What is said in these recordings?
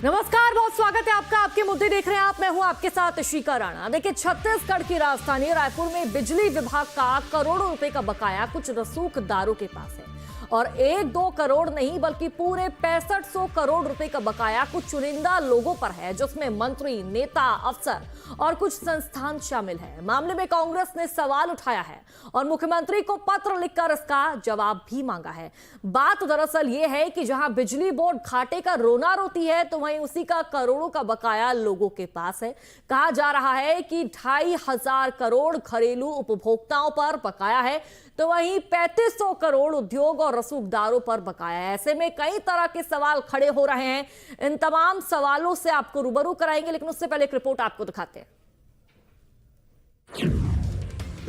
नमस्कार, बहुत स्वागत है आपका। आपके मुद्दे देख रहे हैं आप, मैं हूं आपके साथ श्रीका राणा। देखिए, छत्तीसगढ़ की राजधानी रायपुर में बिजली विभाग का करोड़ों रुपए का बकाया कुछ रसूखदारों के पास है और 1-2 करोड़ नहीं बल्कि पूरे 6500 करोड़ रुपए का बकाया कुछ चुनिंदा लोगों पर है, जिसमें मंत्री, नेता, अफसर और कुछ संस्थान शामिल है। मामले में कांग्रेस ने सवाल उठाया है और मुख्यमंत्री को पत्र लिखकर इसका जवाब भी मांगा है। बात दरअसल ये है कि जहां बिजली बोर्ड घाटे का रोना रोती है, तो वहीं उसी का करोड़ों का बकाया लोगों के पास है। कहा जा रहा है कि 2500 करोड़ घरेलू उपभोक्ताओं पर बकाया है, तो वहीं 3500 करोड़ उद्योग और रसूखदारों पर बकाया है। ऐसे में कई तरह के सवाल खड़े हो रहे हैं। इन तमाम सवालों से आपको रूबरू कराएंगे, लेकिन उससे पहले एक रिपोर्ट आपको दिखाते हैं।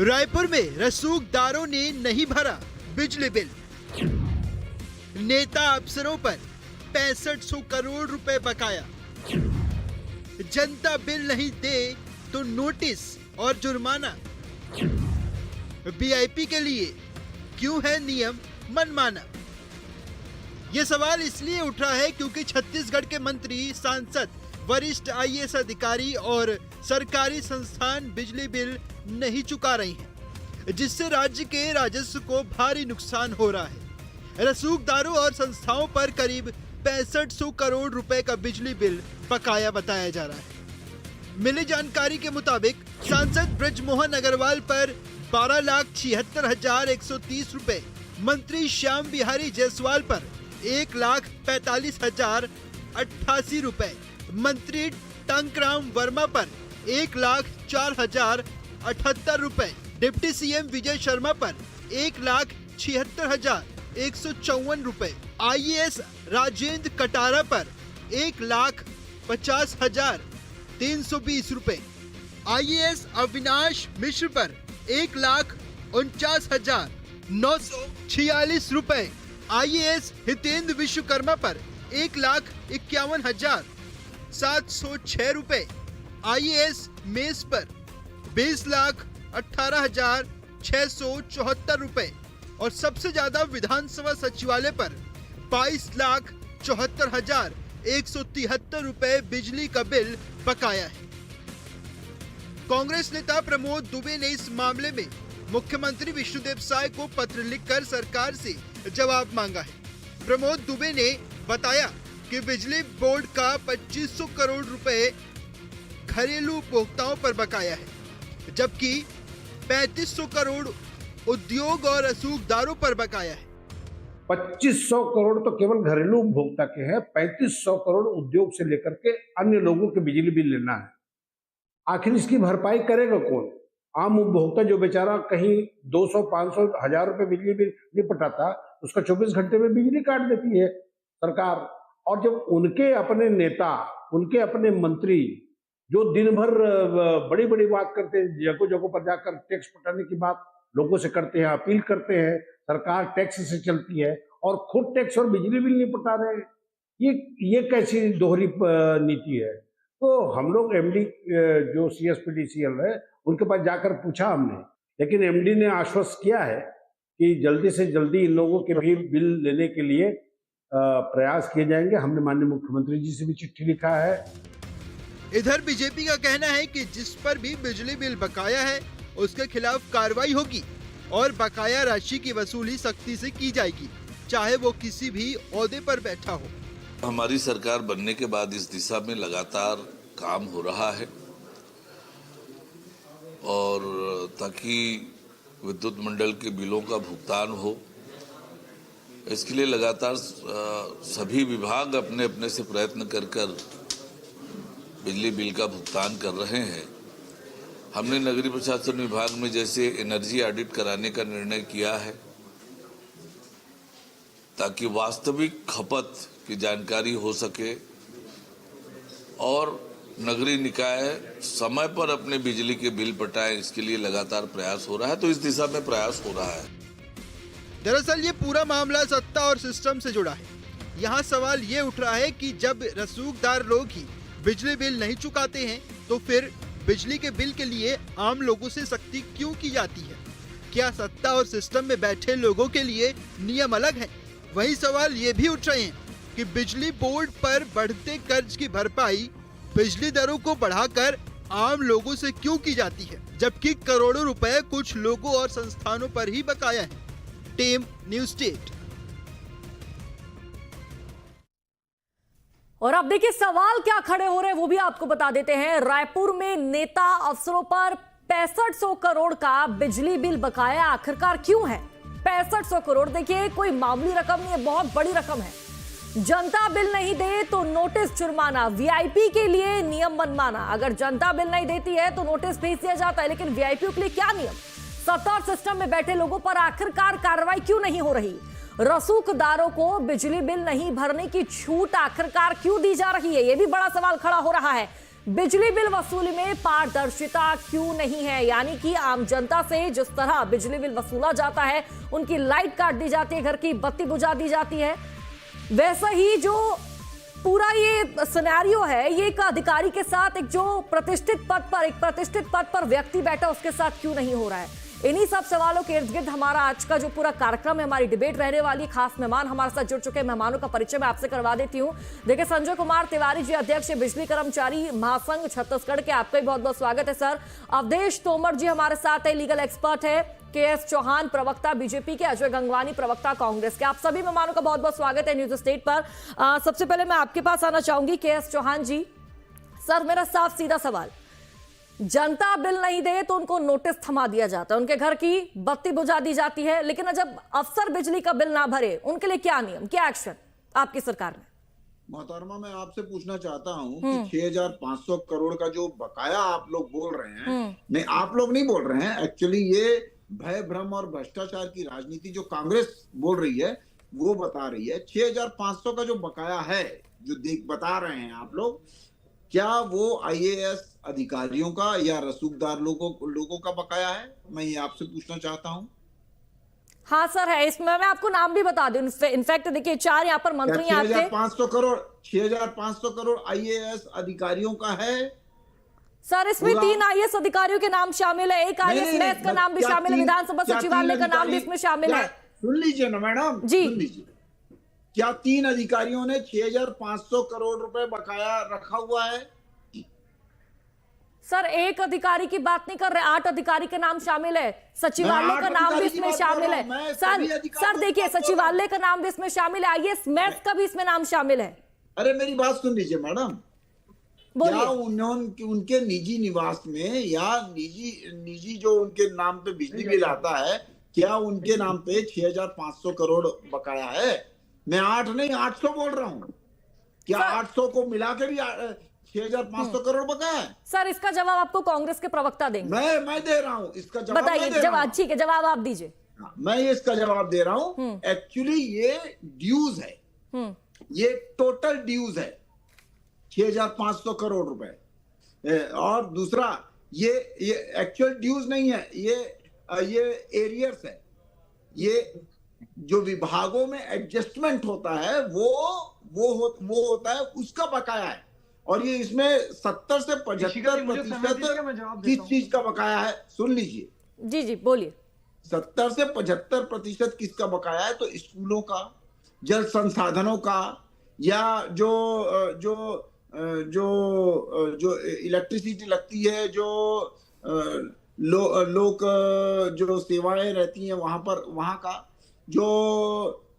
रायपुर में रसूखदारों ने नहीं भरा बिजली बिल। नेता अफसरों पर 6500 करोड़ रुपए बकाया। जनता बिल नहीं दे तो नोटिस और जुर्माना। वीआईपी के लिए क्यों है नियम मनमाना? ये सवाल इसलिए उठ रहा है क्योंकि छत्तीसगढ़ के मंत्री, सांसद, वरिष्ठ आईएएस अधिकारी और सरकारी संस्थान बिजली बिल नहीं चुका रहे हैं, जिससे राज्य के राजस्व को भारी नुकसान हो रहा है। रसूखदारों और संस्थाओं पर करीब 6500 करोड़ रुपए का बिजली बिल बकाया बताया जा रहा है। मिली जानकारी के मुताबिक सांसद बृजमोहन अग्रवाल पर 12,76,130 रुपए, मंत्री श्याम बिहारी जायसवाल पर 1,45,088 रुपए, मंत्री टंकराम वर्मा पर 1,04,078 रुपए, डिप्टी सीएम विजय शर्मा पर 1,76,154 रुपए, आईएएस राजेंद्र कटारा पर 1,50,320 रुपए, आईएएस अविनाश मिश्र पर 1,49,946 रुपए, आईएएस हितेंद्र विश्वकर्मा पर 1,51,706 रुपए, आईएएस मेस पर 20,18,674 रुपए और सबसे ज्यादा विधानसभा सचिवालय पर 22,74,173 रुपए बिजली का बिल बकाया है। कांग्रेस नेता प्रमोद दुबे ने इस मामले में मुख्यमंत्री विष्णुदेव साय को पत्र लिखकर सरकार से जवाब मांगा है। प्रमोद दुबे ने बताया कि बिजली बोर्ड का 2500 करोड़ रुपए घरेलू उपभोक्ताओं पर बकाया है, जबकि 3500 करोड़ उद्योग और रसूखदारों पर बकाया है। 2500 करोड़ तो केवल घरेलू उपभोक्ता के हैं, 3500 करोड़ उद्योग से लेकर के अन्य लोगों के बिजली बिल लेना है। आखिर इसकी भरपाई करेगा कौन? आम उपभोक्ता जो बेचारा कहीं 200, 500, 1000 रुपए बिजली बिल नहीं पटाता, उसका 24 घंटे में बिजली काट देती है सरकार। और जब उनके अपने नेता, उनके अपने मंत्री जो दिन भर बड़ी बड़ी बात करते हैं, जगह जगह पर जाकर टैक्स पटाने की बात लोगों से करते हैं, अपील करते हैं, सरकार टैक्स से चलती है और खुद टैक्स और बिजली बिल नहीं पटा रहे हैं, ये कैसी दोहरी नीति है? तो हम लोग एमडी जो CSPDCL है उनके पास जाकर पूछा हमने, लेकिन एमडी ने आश्वस्त किया है कि जल्दी से जल्दी इन लोगों के भी बिल लेने के लिए प्रयास किए जाएंगे। हमने माननीय मुख्यमंत्री जी से भी चिट्ठी लिखा है। इधर बीजेपी का कहना है कि जिस पर भी बिजली बिल बकाया है उसके खिलाफ कार्रवाई होगी और बकाया राशि की वसूली सख्ती से की जाएगी, चाहे वो किसी भी ओहदे पर बैठा हो। हमारी सरकार बनने के बाद इस दिशा में लगातार काम हो रहा है और ताकि विद्युत मंडल के बिलों का भुगतान हो, इसके लिए लगातार सभी विभाग अपने अपने से प्रयत्न कर बिजली बिल का भुगतान कर रहे हैं। हमने नगरीय प्रशासन विभाग में जैसे एनर्जी ऑडिट कराने का निर्णय किया है ताकि वास्तविक खपत की जानकारी हो सके और नगरीय निकाय समय पर अपने बिजली के बिल पटाएं, इसके लिए लगातार प्रयास हो रहा है। तो इस दिशा में प्रयास हो रहा है। दरअसल ये पूरा मामला सत्ता और सिस्टम से जुड़ा है। यहाँ सवाल ये उठ रहा है कि जब रसूखदार लोग ही बिजली बिल नहीं चुकाते हैं, तो फिर बिजली के बिल के लिए आम लोगों से सख्ती क्यों की जाती है? क्या सत्ता और सिस्टम में बैठे लोगों के लिए नियम अलग हैं? वही सवाल ये भी उठ रहे हैं कि बिजली बोर्ड पर बढ़ते कर्ज की भरपाई बिजली दरों को बढ़ाकर आम लोगों से क्यों की जाती है, जबकि करोड़ों रुपए कुछ लोगों और संस्थानों पर ही बकाया है। Team news state. और अब देखिए सवाल क्या खड़े हो रहे हैं वो भी आपको बता देते हैं। रायपुर में नेता अफसरों पर 6500 करोड़ का बिजली बिल बकाया आखिरकार क्यों है? 6500 करोड़ देखिए कोई मामूली रकम नहीं है, बहुत बड़ी रकम है। जनता बिल नहीं दे तो नोटिस जुर्माना, वीआईपी के लिए नियम मनमाना। अगर जनता बिल नहीं देती है तो नोटिस भेज दिया जाता है, लेकिन वीआईपी के लिए क्या नियम? सत्ता और सिस्टम में बैठे लोगों पर आखिरकार कार्रवाई क्यों नहीं हो रही? रसूखदारों को बिजली बिल नहीं भरने की छूट आखिरकार क्यों दी जा रही है? यह भी बड़ा सवाल खड़ा हो रहा है। बिजली बिल वसूली में पारदर्शिता क्यों नहीं है? यानी कि आम जनता से जिस तरह बिजली बिल वसूला जाता है, उनकी लाइट काट दी जाती है, घर की बत्ती बुझा दी जाती है, वैसा ही जो पूरा ये सिनेरियो है, ये एक अधिकारी के साथ एक जो प्रतिष्ठित पद पर व्यक्ति बैठा उसके साथ क्यों नहीं हो रहा है? इन्हीं सब सवालों के इर्द गिर्द हमारा आज का जो पूरा कार्यक्रम है, हमारी डिबेट रहने वाली। खास मेहमान हमारे साथ जुड़ चुके मेहमानों का परिचय मैं आपसे करवा देती हूं। देखिए संजय कुमार तिवारी जी, अध्यक्ष बिजली कर्मचारी महासंघ छत्तीसगढ़ के, आपका भी बहुत बहुत स्वागत है सर। अवधेश तोमर जी हमारे साथ है, लीगल एक्सपर्ट है। के.एस. चौहान प्रवक्ता बीजेपी के, अजय गंगवानी प्रवक्ता कांग्रेस के। आप सभी मेहमानों का बहुत बहुत स्वागत है न्यूज स्टेट पर। सबसे पहले मैं आपके पास आना चाहूंगी के.एस. चौहान जी। सर मेरा साफ सीधा सवाल, जनता बिल नहीं दे तो उनको नोटिस थमा दिया जाता है, उनके घर की बत्ती बुझा दी जाती है, लेकिन जब अफसर बिजली का बिल ना भरे उनके लिए क्या नियम, क्या एक्शन आपकी सरकार में? मोहतरमा मैं आपसे पूछना चाहता हूँ कि 6500 करोड़ का जो बकाया आप लोग बोल रहे हैं, नहीं आप लोग नहीं बोल रहे हैं, एक्चुअली ये भय भ्रम और भ्रष्टाचार की राजनीति जो कांग्रेस बोल रही है वो बता रही है। 6500 का जो बकाया है जो बता रहे हैं आप लोग, क्या वो आईएएस अधिकारियों का या रसूखदार लोगों का बकाया है? मैं ये आपसे पूछना चाहता हूँ। हाँ सर है, इसमें मैं आपको नाम भी बता दूं। इनफैक्ट देखिए 4 यहाँ पर मंत्री यहाँ थे। 6500 करोड़ आईएएस अधिकारियों का है सर। इसमें 3 आईएएस अधिकारियों के नाम शामिल है, एक आईएएस मैथ का नाम भी शामिल है, विधानसभा सचिवालय का नाम भी इसमें शामिल है। सुन लीजिए ना मैडम जी, सुन लीजिए। क्या 3 अधिकारियों ने 6500 करोड़ रुपए बकाया रखा हुआ है? सर एक अधिकारी की बात नहीं कर रहे, 8 अधिकारी के नाम शामिल है, सचिवालय का नाम भी इसमें शामिल है। सर देखिए सचिवालय का नाम भी इसमें शामिल है, आईएएस मैथ्स का भी इसमें नाम शामिल है। अरे मेरी बात सुन लीजिए मैडम, क्या उन्होंने उनके निजी निवास में या निजी जो उनके नाम पे बिजली बिल आता है, क्या उनके नाम पे 6500 करोड़ बकाया है? मैं 8 नहीं 800 बोल रहा हूँ। क्या 800 को मिला के भी 6500 करोड़ बकाया है? सर इसका जवाब आपको कांग्रेस के प्रवक्ता देंगे। मैं दे रहा हूँ इसका जवाब। बताइए जवाब, ठीक है जवाब आप दीजिए। मैं इसका जवाब दे रहा हूँ। एक्चुअली ये ड्यूज है, ये टोटल ड्यूज है 6500 करोड़ रुपए। और दूसरा ये एक्चुअल ड्यूज नहीं है, ये एरियर्स है। ये जो विभागों में एडजस्टमेंट होता है वो होता है, उसका बकाया है। और ये इसमें 70 से 75% किस चीज का बकाया है? सुन लीजिए जी जी बोलिए। 70 से 75% किसका बकाया है? तो स्कूलों का, जल संसाधनों का, या जो इलेक्ट्रिसिटी लगती है, जो लोक जो सेवाएं रहती हैं वहां का, जो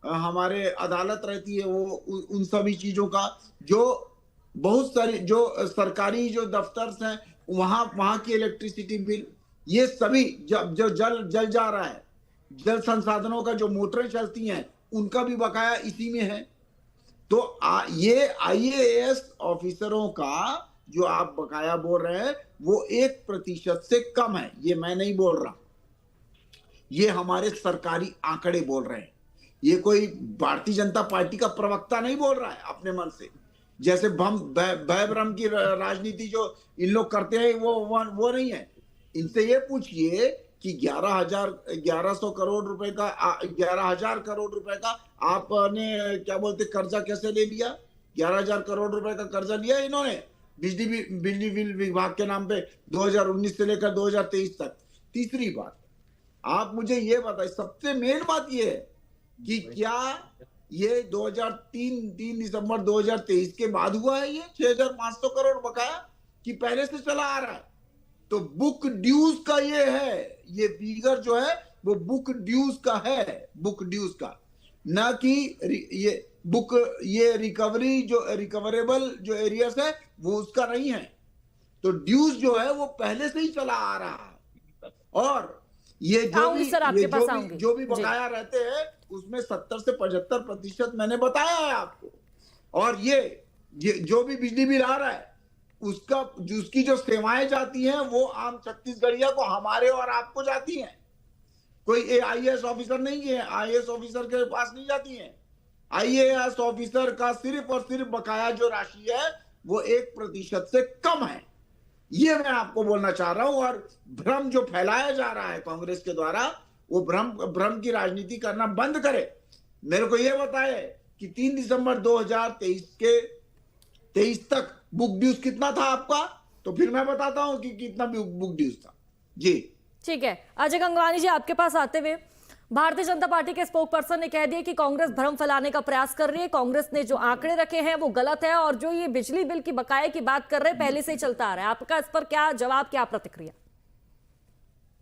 हमारे अदालत रहती है वो उन सभी चीजों का, जो बहुत सारी जो सरकारी जो दफ्तर हैं वहां की इलेक्ट्रिसिटी बिल, ये सभी जो जल जा रहा है, जल संसाधनों का जो मोटरें चलती हैं उनका भी बकाया इसी में है। तो ये आईएएस ऑफिसरों का जो आप बकाया बोल रहे हैं वो 1% से कम है। ये मैं नहीं बोल रहा, ये हमारे सरकारी आंकड़े बोल रहे हैं। ये कोई भारतीय जनता पार्टी का प्रवक्ता नहीं बोल रहा है अपने मन से। जैसे भय भ्रम की राजनीति जो इन लोग करते हैं वो नहीं है। इनसे ये पूछिए कि 11,000 करोड़ रुपए का 11,000 करोड़ रुपए का आपने क्या बोलते कर्जा कैसे ले लिया? 11,000 करोड़ रुपए का कर्जा लिया इन्होंने बिजली बिल विभाग के नाम पे 2019 से लेकर 2023 तक। तीसरी बात, आप मुझे ये बताइए, सबसे मेन बात ये है कि क्या ये 3 दिसंबर 2023 के बाद हुआ है। ये 6,500 करोड़ बकाया कि पहले से चला आ रहा है। तो बुक ड्यूज का ये है, ये फिगर जो है वो बुक ड्यूज का है, बुक ड्यूज का, ना कि ये रिकवरी जो रिकवरेबल जो एरियाज है वो उसका नहीं है। तो ड्यूज जो है वो पहले से ही चला आ रहा है। और ये जो भी बकाया रहते हैं उसमें 70 से 75% मैंने बताया है आपको। और ये जो भी बिजली बिल आ रहा है उसकी जो सेवाएं जाती हैं वो आम छत्तीसगढ़िया को, हमारे और आपको जाती हैं। कोई आईएएस ऑफिसर नहीं है, आईएएस ऑफिसर के पास नहीं जाती हैं। आईएएस ऑफिसर का सिर्फ और सिर्फ बकाया जो राशि है वो 1% से कम है। ये मैं आपको बोलना चाह रहा हूं। और भ्रम जो फैलाया जा रहा है कांग्रेस के द्वारा, वो भ्रम की राजनीति करना बंद करे। मेरे को ये बताए कि 3 दिसंबर 2023 तक बुक ड्यूज कितना था आपका, तो फिर मैं बताता हूं कि कितना बुक ड्यूज था। जी ठीक है, अजय गंगवानी जी आपके पास आते हुए, भारतीय जनता पार्टी के स्पोक पर्सन ने कह दिया कि कांग्रेस भ्रम फैलाने का प्रयास कर रही है। कांग्रेस ने जो आंकड़े रखे हैं वो गलत है, और जो ये बिजली बिल की बकाये की बात कर रहे हैं पहले से ही चलता आ रहा है। आपका इस पर क्या जवाब, क्या प्रतिक्रिया?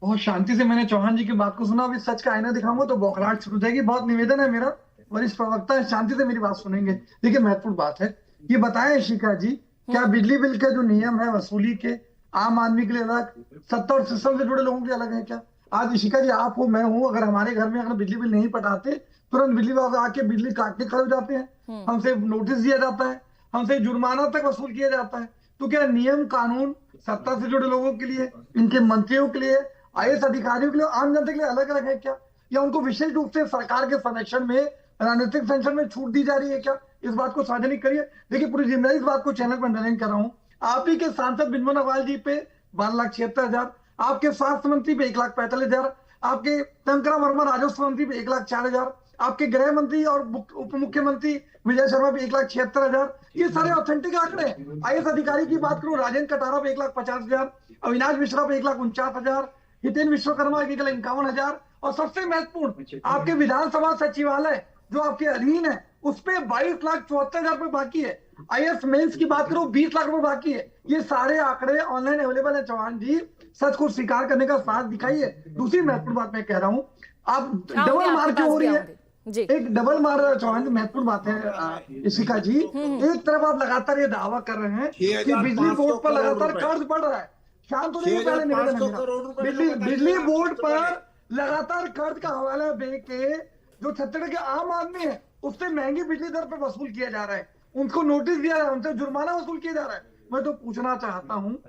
बहुत शांति से मैंने चौहान जी की बात को सुना। अभी सच का आईना दिखाऊंगा तो बौखलाहट शुरू हो जाएगी। बहुत निवेदन है मेरा, वरिष्ठ प्रवक्ता है, शांति से मेरी बात सुनेंगे। देखिए महत्वपूर्ण बात है, ये बताएं इशिका जी, क्या बिजली बिल के जो नियम है वसूली के, आम आदमी के लिए अलग, सत्ता और सिस्टम से जुड़े लोगों के लिए अलग है क्या? आज इशिका जी आप हो, मैं हूं, अगर हमारे घर में अगर बिजली बिल नहीं पटाते तुरंत बिजली विभाग आके बिजली काटने खड़े हो जाते हैं, हमसे नोटिस दिया जाता है, हमसे जुर्माना तक वसूल किया जाता है। तो क्या नियम कानून सत्ता से जुड़े लोगों के लिए, इनके मंत्रियों के लिए, आईएएस अधिकारियों के लिए, आम जनता के लिए अलग अलग है क्या? या उनको विशेष रूप से सरकार के संरक्षण में, राजनीतिक संरक्षण में छूट दी जा रही है क्या? इस बात को सार्वजनिक करिए। देखिए पूरी जिम्मेदारी इस बात को चैनल पर अंडरलाइन कर रहा हूँ। आप ही के सांसद बिनमोहन अग्रवाल जी पे 12,76,000, आपके स्वास्थ्य मंत्री पे 1,45,000, आपके टंकरा वर्मा राजस्व मंत्री पे 1,04,000, आपके गृह मंत्री और उप मुख्यमंत्री विजय शर्मा पे 1,76,000। ये सारे ऑथेंटिक आंकड़े। आईएएस अधिकारी की बात करूं, राजेंद्र कटारा पे 1,50,000, अविनाश मिश्रा पे 1,49,000, हितेन विश्वकर्मा 1,51,000, और सबसे महत्वपूर्ण आपके विधानसभा सचिवालय जो आपके अधीन है उस पे 22,74,000 रुपए बाकी है। आईएएस मेंस की बात करो 20 लाख रुपए बाकी है। ये सारे आंकड़े ऑनलाइन अवेलेबल है। चौहान जी सच को स्वीकार करने का साथ दिखाइए। दूसरी महत्वपूर्ण बात मैं कह रहा हूँ, आप डबल मार क्यों हो रही है? एक डबल मार, चौहान जी महत्वपूर्ण बात है इशिका जी। एक तरफ आप लगातार ये दावा कर रहे हैं कि बिजली बोर्ड पर लगातार कर्ज बढ़ रहा है। शांत होने के पहले निवेदन है, बिजली बोर्ड पर लगातार कर्ज का हवाला दे के जो छत्तीसगढ़ के आम आदमी है उससे महंगी बिजली दर पर वसूल किया जा रहा है, उनको नोटिस दिया जा रहा है, उनसे जुर्माना वसूल किया जा रहा है। मैं तो पूछना चाहता हूँ,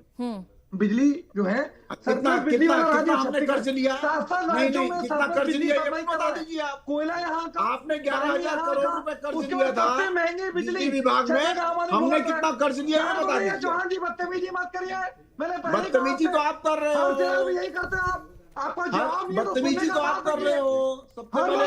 बिजली जो है सरकार बिजली वाला राज्य कर्ज लिया, 7 राज्यों में कितना कर्ज लिया ये बता दीजिए आप। कोयला यहाँ का आपने 11,000 करोड़ रुपए कर्ज लिया था सबसे महंगी बिजली विभाग में, हमने कितना कर्ज लिया है बता दीजिए। चौहान जी बदतमीजी मत करिए, मैंने बदतमीजी तो आप कर रहे हो, यही करते हैं आप। आपको जवाब बदतमीजी तो आप कर रहे हो। सबसे पहले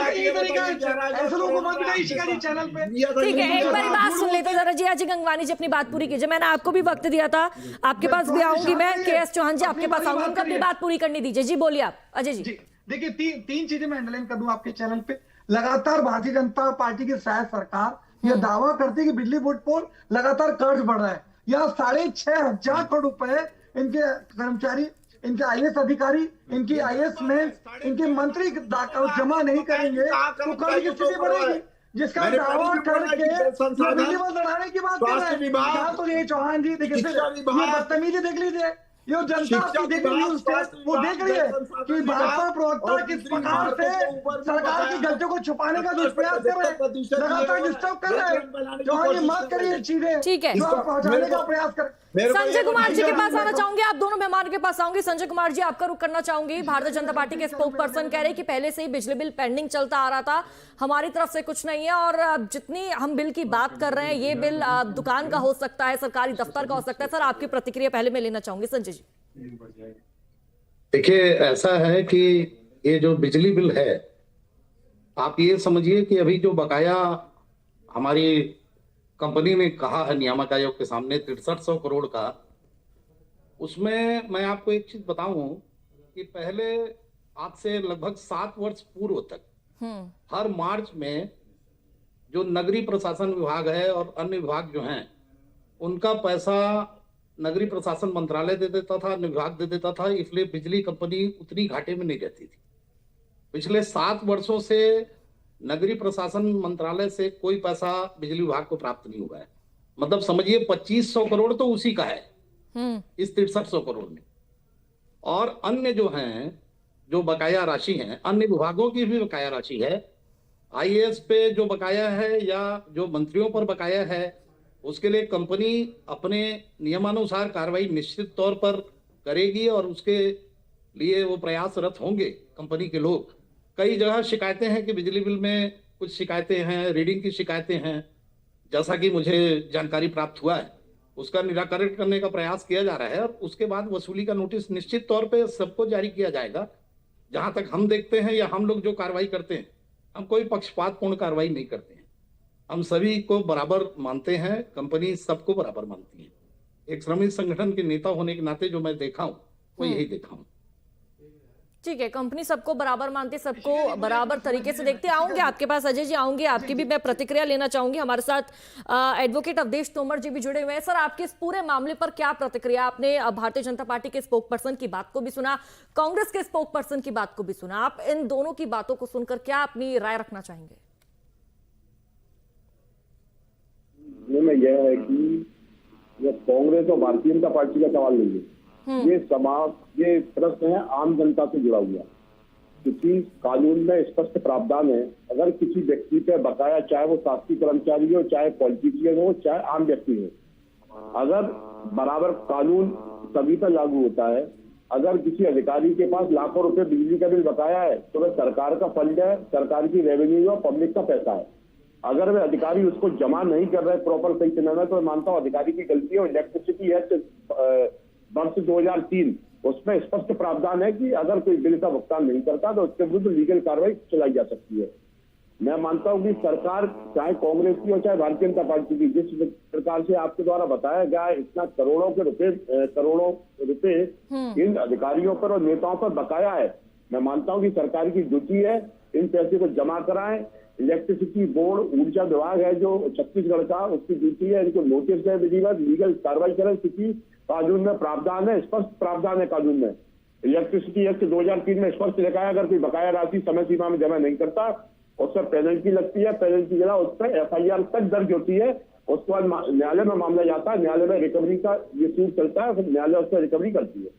ऐसे लोगों को मत बिठाइए इशिका जी चैनल पे। ठीक है, एक बार बात सुन लेते जरा जी। अजय गंगवानी जी अपनी बात पूरी कीजिए। मैंने आपको भी वक्त दिया था, आपके पास भी आऊंगी मैं। केएस चौहान जी आपके पास आऊंगी, अपनी बात पूरी करने दीजिए। जी बोलिए आप अजय जी। देखिए तीन चीजें मैं अंडरलाइन कर दूं आपके चैनल पे। लगातार भारतीय जनता पार्टी की शायद सरकार यह दावा करती है कि बिजली बोर्ड पर लगातार कर्ज बढ़ रहा है। यह 6,500 करोड़ रुपए इनके कर्मचारी, इनके आईएएस अधिकारी, इनकी आईएएस में इनके मंत्री जमा नहीं करेंगे तो कर्ज की स्थिति बढ़ेगी, जिसका दावा करके बिजली बोर्ड बढ़ाने की बात कर रहे हैं। तो ये चौहान जी देखिए, बदतमीजी देख लीजिए, ये जनता आपकी देख रही है, वो देख रही है कि भाजपा प्रवक्ता किस प्रकार से सरकार की गलतियों को छुपाने का दुष्प्रयास कर रहे हैं, लगातार डिस्टर्ब कर रहे हैं। चौहान जी मत करिए चीजें, ठीक है, पहुंचाने का प्रयास कर। संजय कुमार जी के पास आना चाहूंगी, आप दोनों मेहमान के पास आऊंगी। संजय कुमार जी आपका रुख करना चाहूंगी। भारतीय जनता पार्टी के स्पोक पर्सन कह रहे हैं कि पहले से ही बिजली बिल पेंडिंग चलता आ रहा था, हमारी तरफ से कुछ नहीं है, और जितनी हम बिल की बात कर रहे हैं ये बिल दुकान का हो सकता है, सरकारी दफ्तर का हो सकता है। सर आपकी प्रतिक्रिया पहले मैं लेना चाहूंगी। संजय जी देखिए, ऐसा है कि ये जो बिजली बिल है, आप ये समझिए कि अभी जो बकाया हमारी कंपनी ने कहा है नियामक आयोग के सामने 6300 करोड़ का, उसमें मैं आपको एक चीज बताऊं कि पहले आज से लगभग 7 वर्ष पूर्व तक हर मार्च में जो नगरीय प्रशासन विभाग है और अन्य विभाग जो हैं उनका पैसा नगरीय प्रशासन मंत्रालय दे देता था, अन्य विभाग दे देता था, इसलिए बिजली कंपनी उतनी घाटे में नहीं रहती थी। पिछले 7 वर्षों से नगरीय प्रशासन मंत्रालय से कोई पैसा बिजली विभाग को प्राप्त नहीं हुआ है। मतलब समझिए 2500 करोड़ तो उसी का है इस 6300 करोड़ में। और अन्य जो हैं, जो बकाया राशि है, अन्य विभागों की भी बकाया राशि है, आईएएस पे जो बकाया है या जो मंत्रियों पर बकाया है, उसके लिए कंपनी अपने नियमानुसार कार्रवाई निश्चित तौर पर करेगी और उसके लिए वो प्रयासरत होंगे कंपनी के लोग। कई जगह शिकायतें हैं कि बिजली बिल में कुछ शिकायतें हैं, रीडिंग की शिकायतें हैं, जैसा कि मुझे जानकारी प्राप्त हुआ है, उसका निराकरण करने का प्रयास किया जा रहा है और उसके बाद वसूली का नोटिस निश्चित तौर पे सबको जारी किया जाएगा। जहां तक हम देखते हैं या हम लोग जो कार्रवाई करते हैं, हम कोई पक्षपातपूर्ण कार्रवाई नहीं करते हैं, हम सभी को बराबर मानते हैं, कंपनी सबको बराबर मानती है। एक श्रमिक संगठन के नेता होने के नाते जो मैं देखा हूं वो यही देखा हूं। ठीक है, कंपनी सबको बराबर मानती, सबको बराबर तरीके से देखते। आऊंगे आपके पास अजय जी, आऊंगे आपकी भी मैं प्रतिक्रिया लेना चाहूंगी। हमारे साथ एडवोकेट अवधेश तोमर जी भी जुड़े हुए हैं। सर, आपके इस पूरे मामले पर क्या प्रतिक्रिया? आपने भारतीय जनता पार्टी के स्पोक पर्सन की बात को भी सुना, कांग्रेस के स्पोक पर्सन की बात को भी सुना। आप इन दोनों की बातों को सुनकर क्या अपनी राय रखना चाहेंगे? में यह है कि यह कांग्रेस और भारतीय जनता पार्टी का सवाल नहीं है, ये प्रश्न है आम जनता से जुड़ा हुआ, क्योंकि कानून में स्पष्ट प्रावधान है, अगर किसी व्यक्ति पे बकाया, चाहे वो शासकीय कर्मचारी हो, चाहे पॉलिटिशियन हो, चाहे आम व्यक्ति हो, अगर बराबर कानून सभी पर लागू होता है। अगर किसी अधिकारी के पास लाखों रुपए बिजली का बिल बकाया है तो वह सरकार का फंड है, सरकार की रेवेन्यू और पब्लिक का पैसा है। अगर वे अधिकारी उसको जमा नहीं कर रहे प्रॉपर सही समय में, तो मैं मानता हूँ अधिकारी की गलती है। इलेक्ट्रिसिटी एक्ट वर्ष 2003 उसमें स्पष्ट प्रावधान है कि अगर कोई बिल का भुगतान नहीं करता तो उसके विरुद्ध लीगल कार्रवाई चलाई जा सकती है। मैं मानता हूं कि सरकार, चाहे कांग्रेस की हो चाहे भारतीय जनता पार्टी की, जिस प्रकार से आपके द्वारा बताया गया है, इतना करोड़ों रुपए इन अधिकारियों पर और नेताओं पर बकाया है, मैं मानता हूं कि सरकार की ड्यूटी है इन पैसे को जमा कराएं। इलेक्ट्रिसिटी बोर्ड, ऊर्जा विभाग है जो छत्तीसगढ़ का, उसकी ड्यूटी है इनको नोटिस दें, विधिवत लीगल कार्रवाई करें, क्योंकि कानून में प्रावधान है, स्पष्ट प्रावधान है कानून में। इलेक्ट्रिसिटी एक्ट 2003 में स्पष्ट लिखा है, अगर कोई बकाया राशि समय सीमा में जमा नहीं करता उस पर पेनल्टी लगती है, पेनल्टी के उस पर एफआईआर तक दर्ज होती है, उसके बाद न्यायालय में मामला जाता है, न्यायालय में रिकवरी का ये सूट चलता है, फिर न्यायालय उस पर रिकवरी करती है।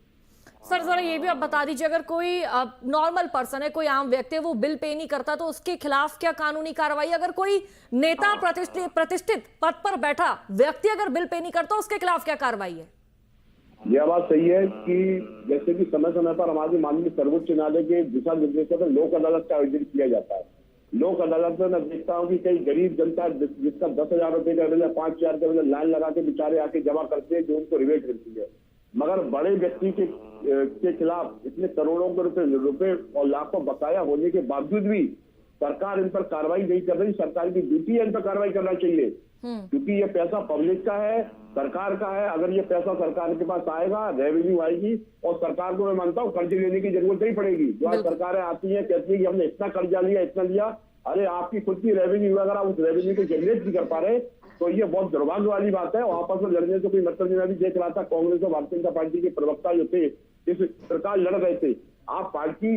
सर, जरा ये भी आप बता दीजिए, अगर कोई नॉर्मल पर्सन है, कोई आम व्यक्ति है, वो बिल पे नहीं करता तो उसके खिलाफ क्या कानूनी कार्रवाई? अगर कोई नेता, प्रतिष्ठित पद पर बैठा व्यक्ति अगर बिल पे नहीं करता, उसके खिलाफ क्या कार्रवाई है? यह बात सही है कि जैसे कि समय समय पर हमारे माननीय सर्वोच्च न्यायालय के दिशा निर्देशों पर लोक अदालत का आयोजन किया जाता है। लोक अदालत में मैं देखता हूँ कि कई गरीब जनता जिसका 10,000 रुपए का बिल है, 5,000 का बिल, लाइन लगा के बेचारे आके जमा करते हैं, जो उनको रिबेट मिलती है। मगर बड़े व्यक्ति के खिलाफ इतने करोड़ों के रुपए और लाखों बकाया होने के बावजूद भी सरकार इन पर कार्रवाई नहीं कर रही। सरकार की ड्यूटी है इन पर कार्रवाई करना चाहिए, क्योंकि ये पैसा पब्लिक का है, सरकार का है। अगर ये पैसा सरकार के पास आएगा, रेवेन्यू आएगी, और सरकार को मैं मानता हूँ कर्ज लेने की जरूरत नहीं पड़ेगी। जो आज सरकारें आती है, कहती है कि हमने इतना कर्जा लिया, इतना लिया, अरे आपकी खुद की रेवेन्यू, अगर आप उस रेवेन्यू को जनरेट नहीं कर पा रहे तो ये बहुत दुर्भाग्य वाली बात है। आपस में लड़ने से कोई मतलब नहीं। मैं भी देख रहा था कांग्रेस और भारतीय जनता पार्टी के प्रवक्ता जो थे इस प्रकार लड़ रहे थे। आप पार्टी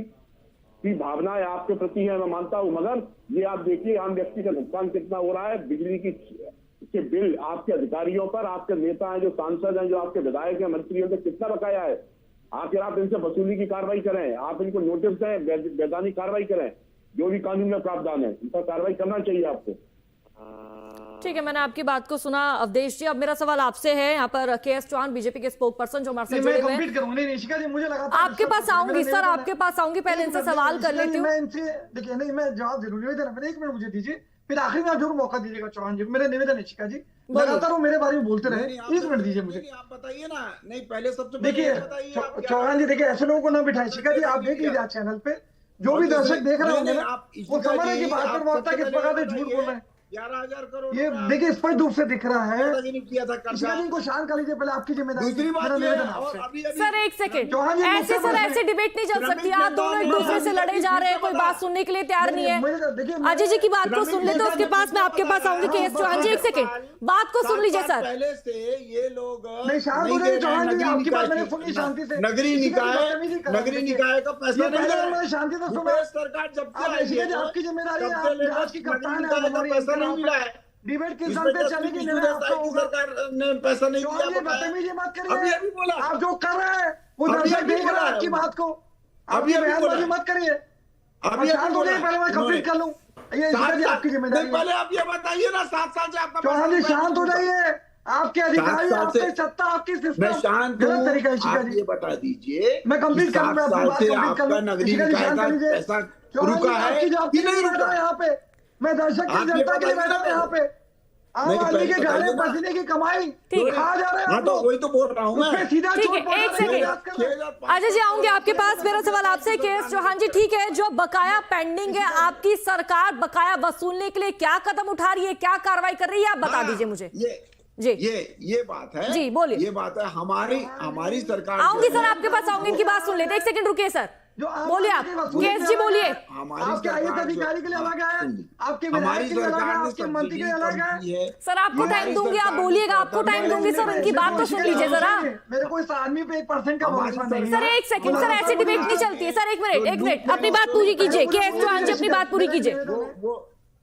की भावनाएं आपके प्रति है, मैं मानता हूं, मगर ये आप देखिए आम व्यक्ति का नुकसान कितना हो रहा है। बिजली के बिल आपके अधिकारियों पर, आपके नेता हैं, जो सांसद हैं, जो आपके विधायक हैं, मंत्रियों पे कितना बकाया है। आखिर आप इनसे वसूली की कार्रवाई करें, आप इनको नोटिस दें, वैधानिक कार्रवाई करें, जो भी कानून में प्रावधान है इन पर कार्रवाई करना चाहिए आपको। ठीक है, मैंने आपकी बात को सुना अवधेश जी। अब मेरा सवाल आपसे है, यहाँ पर के.एस. चौहान बीजेपी के स्पोक पर्सन जो हमारे साथ जुड़े हुए हैं, मुझे लगा आपके पास आऊंगी सर, आपके पास आऊंगी, पहले इनसे सवाल कर लेती हूँ। मैं इनसे देखिए, नहीं मैं जवाब जरूरी है, मैंने 1 मिनट मुझे दीजिए, फिर आखिर में आप जरूर मौका दीजिएगा चौहान जी। मेरा निवेदन है शिका जी, लगातार वो मेरे बारे में बोलते रहे, 1 मिनट दीजिए मुझे। आप बताइए ना। नहीं, पहले सबसे देखिए चौहान जी, देखिए ऐसे लोगों को ना बिठाए शिका जी। आप देख लीजिए चैनल पे जो भी दर्शक देख रहे होंगे ना, वो समझ रहे कि 72 वक्ता किस प्रकार से झूठ बोल रहे हैं। 11,000 करोड़ ये रुपया देखिए स्पष्ट रूप से दिख रहा है। अदा नहीं किया था कर्जा। इनको शांत कर लीजिए पहले, आपकी जिम्मेदारी। दूसरी बात मेरा ये निवेदन है, और आपसे। अभी सर एक सेकंड, चौहान जी, ऐसे मुझसे सर बोलिए। ऐसे डिबेट नहीं चल सकती। आप दोनों एक दूसरे से लड़े जा रहे हैं, कोई बात सुनने के लिए तैयार नहीं है। अजय जी की बात को सुन लेते, उसके पास मैं आपके पास आऊंगी। के एस चौहान जी एक सेकंड, बात को सुन लीजिए सर। पहले से ये लोग नहीं, शांत हो जाइए चौहान जी, आपकी बात मैंने सुनी शांति से। नगरीय निकाय का पैसा नहीं दे रहे। शांति से सुनो। भूपेश सरकार जब से आई है, आपकी जिम्मेदारी है, तब आप से लेकर राज की कप्तान है, नगरीय निकाय का हमारी पैसा नहीं मिला है। डिबेट किस इसमें पे जब चलेगी, पिछली निर्णय आपका सरकार होगा। सरकार ने पैसा नहीं चौहान जी दिया। बदतमीजी मत अभी करिए। अभी बोला। आप जो कर रहे हैं वो अभी दर्शक अभी देख रहे बोला हैं है आपकी उन्होंने। बात को। अभी आप अभी बयानबाजी बोला। मत करिए। अभी शांत हो जाइए, पहले मैं कंप्लीट कर लूं। ये इसका आपकी जिम्मेदारी है। पहले आप ये बताइए ना, 7 साल से आपका चौहान जी शांत हो जाइए। आपके अधिकारी, 7 साल से- आपकी सत्ता, आपकी सिस्टम मैं शांत गलत हूँ। तरीका है। शिखा आप जी ये बता दीजिए, मैं कंप्लीट कर लूं, मैं 7 अपनी साल बात से कंप्लीट कर आपका लूं। नगरीय शिखा जी निकाय शांत का कर लीजिए। पैसा चौहान जी, रुका है आपकी जो आपकी कि नहीं जिम्मेदारी रुका? है यहाँ पे, मैं दर्शक की आप ये जनता के लिए बताइए बैठा हूं ना। यहाँ पे। आम नहीं, आदमी के पहले गाले बताइए ना। पसीने की कमाई ठीक है। खा जा रहे हैं हाँ आप तो लोग। वही तो बोल रहा हूँ उस पे मैं। सीधा ठीक है, चोट पहुंचा एक रहे हैं। सेकंड। बात कर रहे हैं। अजय जी आऊंगे आपके पास। मेरा सवाल आपसे के एस चौहान जी, ठीक है, जो बकाया पेंडिंग है, आपकी सरकार बकाया वसूलने के लिए क्या कदम उठा रही है, क्या कार्रवाई कर रही है, आप बता दीजिए मुझे। जी ये बात है। जी, बोलिए। ये बात है हमारी सरकार। आऊंगी जो सर, है, आपके पास आऊंगी, इनकी बात सुन लेते। एक सेकंड रुकिए सर, जो आम बोलिए आप। आदमी के वसूली केस से जी अलग बोलिए। है। हमारी आपके आईएएस सरकार अधिकारी के लिए अलग है, सुनिए। आपके हमारी विधायक के लिए अलग है, सरकार ने आपके मंत्री के लिए अलग सब्सिडी है। सर आपको टाइम हमारी दूंगी, आप सरकार ने बोलिएगा, आपको टाइम दूंगी सर, उनकी बात तो सुन लीजिए जरा। मेरे को इस आदमी पे 1% का हमारी भरोसा नहीं है। सर एक सेकंड, सर ऐसी डिबेट नहीं चलती है। सर एक मिनट, अपनी बात पूरी कीजिए। के एस चौहान जी अपनी बात पूरी कीजिए।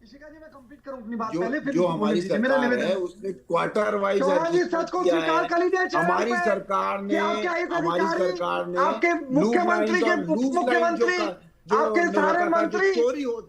शिखा जी मैं कंप्लीट करूं अपनी बात पहले, फिर जो हमारी मेरा सरकार निवेदन है उसने क्वार्टर वाइज चौहान जी सच को स्वीकार कर लीजिए। चैनल हमारी पे सरकार कि ने आपके आईएएस हमारी अधिकारी, सरकार ने आपके मुख्यमंत्री के मुख्यमंत्री, आपके सारे मंत्री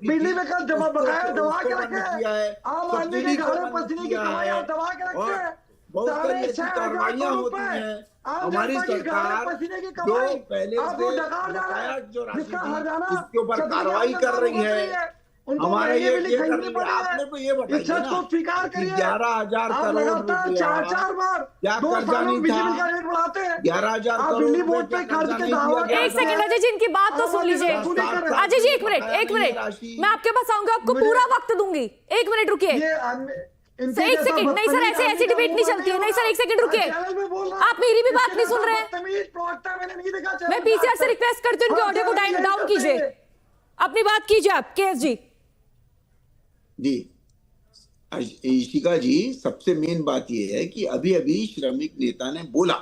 बिजली में कल जमा बकाया दबा के रखे हैं। आम आदमी के घरों पसीने की कमाई दबा के रखे हैं। बहुत सारी साढ़े ऐसी 6,000 कार्रवाइयां करोड़ होती रुपए हैं। आम हमारी जनता की सरकार घरों पसीने की जो कमाई पहले आपको से डकार जा रहा बकाया जो है, राशि जिसका थी, हरजाना उसके ऊपर 36,000 कार्रवाई कर रही करोड़ है। उनको हमारे महंगी ये बिजली कर खरीदनी रही पड़ी है। है। आपने तो ये बताइए इस सच को ना स्वीकार कि करिए। 11,000 आप करोड़ लगातार रुपया 4 बार क्या 2 कर्जा सालों नहीं में बिजली था? का रेट बढ़ाते हैं। 11,000 आप करोड़ बिजली रुपए बोर्ड पे का खर्च कर्जा के नहीं दावा दिया एक सेकंड अजय जी, इनकी बात तो सुन लीजिए। अजय जी एक मिनट, मैं आपके पास आऊंगा, आपको पूरा वक्त दूंगी। एक मिनट रुकिए सर, एक सेकंड। नहीं सर, ऐसी डिबेट नहीं चलती है। नहीं सर, एक सेकंड रुकिए, आप मेरी भी बात नहीं सुन रहे हैं। मैं पीसीआर से रिक्वेस्ट करती हूँ, इनके ऑडियो को डाउन कीजिए, अपनी बात कीजिए आप। केएस जी ईशिका जी, सबसे मेन बात यह है कि अभी अभी श्रमिक नेता ने बोला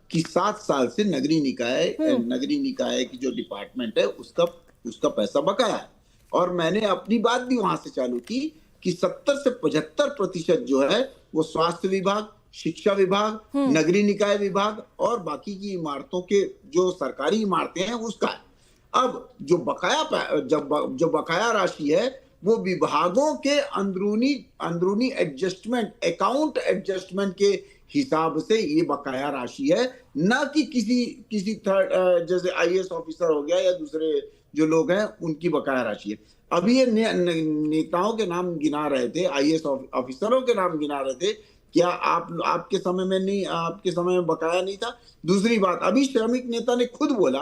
कि 7 साल से नगरीय निकाय की जो डिपार्टमेंट है उसका पैसा बकाया है। और मैंने अपनी बात भी वहां से चालू की कि 70 से 75% जो है वो स्वास्थ्य विभाग, शिक्षा विभाग, नगरीय निकाय विभाग और बाकी की इमारतों के जो सरकारी इमारतें हैं उसका है। अब जो बकाया राशि है वो विभागों के अंदरूनी एडजस्टमेंट, अकाउंट एडजस्टमेंट के हिसाब से ये बकाया राशि है, ना कि किसी थर्ड जैसे आईएएस ऑफिसर हो गया या दूसरे जो लोग हैं उनकी बकाया राशि है। अभी ये नेताओं के नाम गिना रहे थे, आईएएस ऑफिसरों के नाम गिना रहे थे। क्या आपके समय में नहीं, आपके समय में बकाया नहीं था? दूसरी बात, अभी श्रमिक नेता ने खुद बोला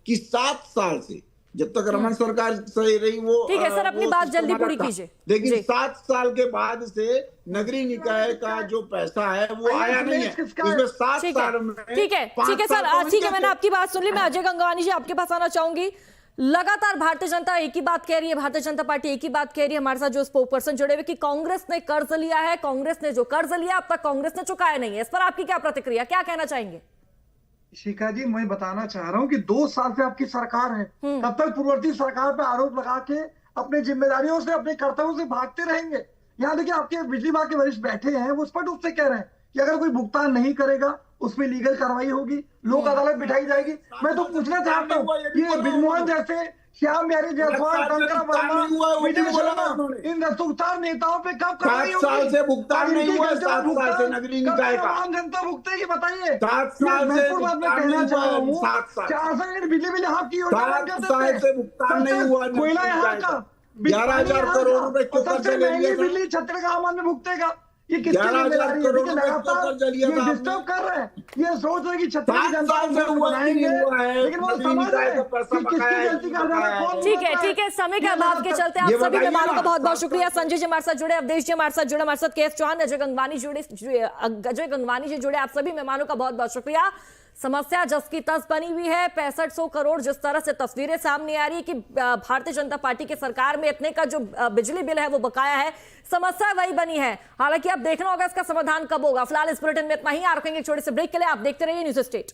कि 7 साल से, जब तक रमन सरकार सही रही वो ठीक है सर, अपनी बात जल्दी पूरी कीजिए। लेकिन 7 साल के बाद से नगरीय निकाय का जो पैसा है वो आया नहीं है। इसमें 7 साल में ठीक है सर, ठीक है, मैंने आपकी बात सुन ली। मैं अजय गंगवानी जी आपके पास आना चाहूंगी। लगातार भारतीय जनता एक ही बात कह रही है, भारतीय जनता पार्टी एक ही बात कह रही है, हमारे साथ जो स्पोक पर्सन जुड़े हुए, कि कांग्रेस ने कर्ज लिया है, कांग्रेस ने जो कर्ज लिया अब तक कांग्रेस ने चुकाया नहीं है। इस पर आपकी क्या प्रतिक्रिया, क्या कहना चाहेंगे? शिखा जी, मैं बताना चाह रहा हूँ कि 2 साल से आपकी सरकार है, तब तक पूर्ववर्ती सरकार पे आरोप लगा के अपनी जिम्मेदारियों से, अपने कर्तव्यों से भागते रहेंगे। यहाँ देखिए, आपके बिजली विभाग के वरिष्ठ बैठे हैं, वो स्पष्ट रूप से कह रहे हैं कि अगर कोई भुगतान नहीं करेगा उस पर लीगल कार्रवाई होगी, लोक अदालत बिठाई जाएगी। मैं तो पूछना चाहता हूँ, ये बिजमोहन जैसे, श्याम बिहारी जायसवाल, शंकर वर्मा, विजय शर्मा, इन रसूखदार नेताओं पे कब कार्रवाई होगी? 7 साल से भुगतान नहीं हुआ, 7 साल से नगरीय निकाय का आम जनता भुगतेगी, बताइए। 7 साल से भुगतान नहीं हुआ, 400 यूनिट बिजली हाफ की 7 साल से भुगतान नहीं हुआ। कोयला यहाँ का 11,000 करोड़ रुपए क्यों कर्जा ले लिया? बिजली छत्तीसगढ़ का आम आदमी भुगतेगा। ये किसकी 11,000 जिम्मेदारी है? करोड़ देखिए रुपए लगातार कर्जा लिया ये था आपने। डिस्टर्ब कर रहे हैं, ये सोच रहे हैं कि छत्तीस 7 जनता साल से को हुआ बनाएंगे, नहीं हुआ है, लेकिन वो नगरीय समझ निकाय रहे का हैं पैसा कि बकाया किसकी है, गलती का बकाया हर्जाना है। कौन ठीक है, उठाता ठीक है, समय के ये अभाव के लगातार- चलते आप ये सभी बताइए मेहमानों ना। का बहुत बहुत शुक्रिया। संजय जी हमारे साथ जुड़े, अवधेश जी हमारे साथ जुड़े, हमारे साथ केएस चौहान, अजय गंगवानी जी जुड़े, आप सभी मेहमानों का बहुत बहुत शुक्रिया। समस्या जस की तस बनी हुई है, 6500 करोड़ जिस तरह से तस्वीरें सामने आ रही है कि भारतीय जनता पार्टी की सरकार में इतने का जो बिजली बिल है वो बकाया है, समस्या वही बनी है। हालांकि अब देखना होगा इसका समाधान कब होगा। फिलहाल इस बुलेटिन में इतना ही, आ रखेंगे छोटे से ब्रेक के लिए। आप देखते रहिए न्यूज़ स्टेट।